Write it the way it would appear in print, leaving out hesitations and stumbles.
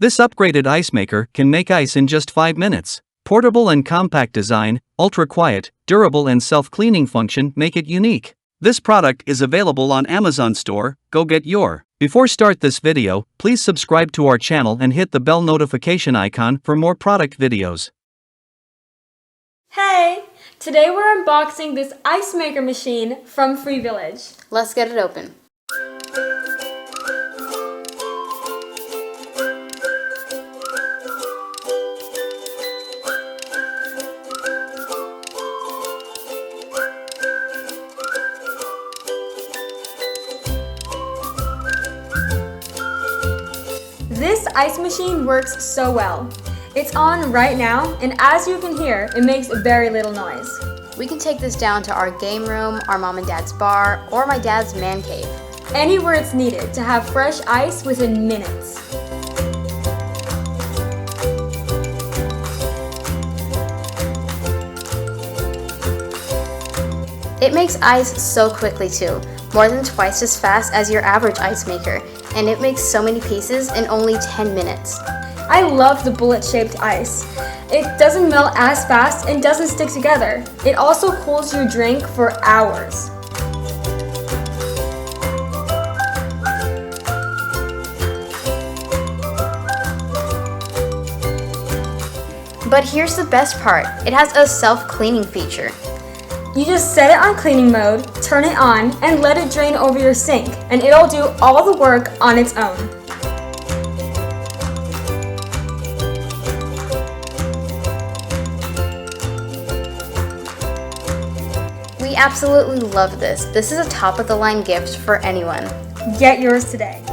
This upgraded ice maker can make ice in just 5 minutes. Portable and compact design, ultra-quiet, durable and self-cleaning function make it unique. This product is available on Amazon store, go get your. Before start this video, please subscribe to our channel and hit the bell notification icon for more product videos. Hey! Today we're unboxing this ice maker machine from Free Village. Let's get it open. This ice machine works so well. It's on right now, and as you can hear, it makes very little noise. We can take this down to our game room, our mom and dad's bar, or my dad's man cave. Anywhere it's needed to have fresh ice within minutes. It makes ice so quickly too, more than twice as fast as your average ice maker, and it makes so many pieces in only 10 minutes. I love the bullet-shaped ice. It doesn't melt as fast and doesn't stick together. It also cools your drink for hours. But here's the best part, it has a self-cleaning feature. You just set it on cleaning mode, turn it on, and let it drain over your sink, and it'll do all the work on its own. We absolutely love this. This is a top-of-the-line gift for anyone. Get yours today.